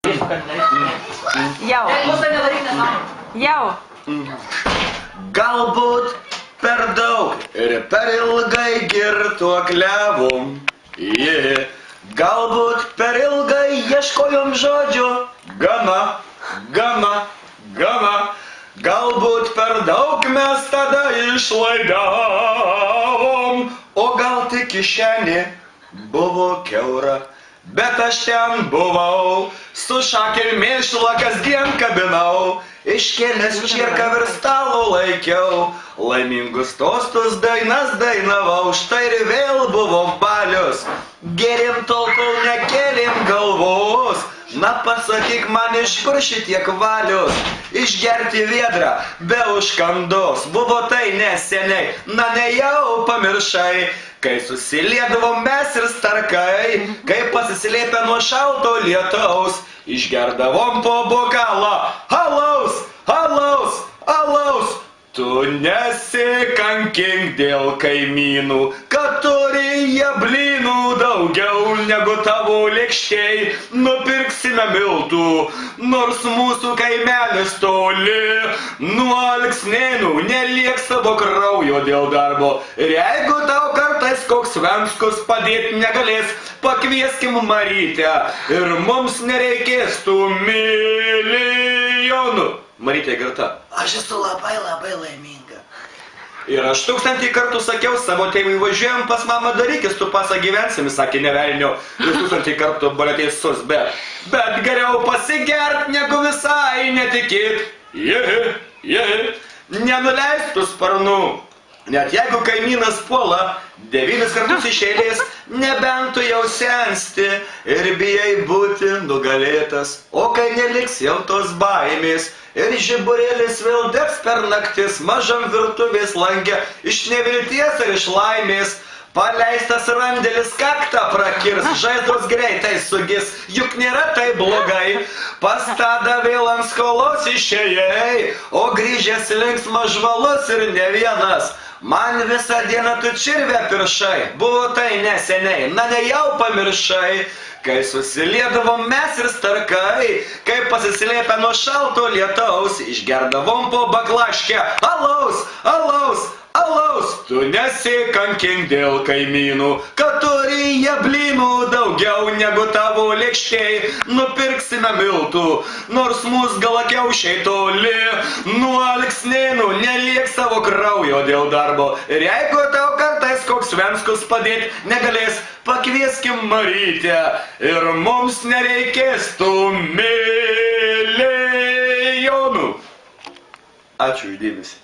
Jau. Jau. Galbūt per daug ir per ilgai girtuokliavom. Galbūt per ilgai ieškojom žodžio. Gana. Galbūt per daug mes tada išlaidavom. O gal tik kišenė buvo kiaura. Bet aš ten buvau, su šakėm mėšlą kasdien kabinau, iškėlęs čierką virš stalo laikiau, laimingus tostus dainas dainavau, štai ir vėl buvom balius, gėrėm tol, kol nekėlėm galvos. Na pasakyk man, iš kur šitiek valius, išgerti viedrą be užkandos, buvo tai neseniai, na nejau pamiršai. Kai susiliedvom mes ir starkai, kai pasislėpę nuo šalto lietaus, išgerdavom po bokalą alaus. Tu nesikankink dėl kaimynų, kad turi jie blynų daugiau negu tavo lėkščiai, nupirksime miltų, nors mūsų kaimelis toli, nuo Alksnėnų neliek savo kraujo dėl darbo. Ir jeigu tau kartais koks venskus padėti negalės, pakvieskim Marytę ir mums nereikės tų milijonų. Marytė girta. Aš esu labai laiminga. Ir aš 1000 kartų sakiau savo tėvui, važiuojam pas mamą, darykis, tu pasą gyvensim, sakė nevelnio, ir 1000 kartų buvo teisus, bet geriau pasigert, negu visai netikėt. Nenuleistų sparnų. Net jeigu kaimynas puola 9 kartus iš eilės, nebent tu jau sensti ir bijai būti nugalėtas. O kai neliks jau tos baimės ir žiburėlis vėl degs per naktis mažam virtuvės lange iš nevilties ir iš laimės, paleistas randėlis kaktą prakirs, žaizdos greitai sugis, juk nėra tai blogai. Pas tada vėl ant skolos išėjai, o grįžęs linksmas žvalus ir ne vienas. Man visą dieną tu čirvę piršai, buvo tai neseniai, na nejau pamiršai. Kai susiliedavom mes ir starkai, kai pasislėpę nuo šalto lietaus, išgerdavom po baklaškę alaus. Tu nesikankink dėl kaimynų, kad turi jie blynų daugiau negu tavo lėkščiai, nupirksime miltų, nors mūsų galakiaušiai toli, nuo Alksnėnų neliek savo kraujo dėl darbo. Ir jeigu tau kartais koks venskus padėti negalės, pakvieskim Marytę ir mums nereikės tų milijonų. Ačiū už dėmesį.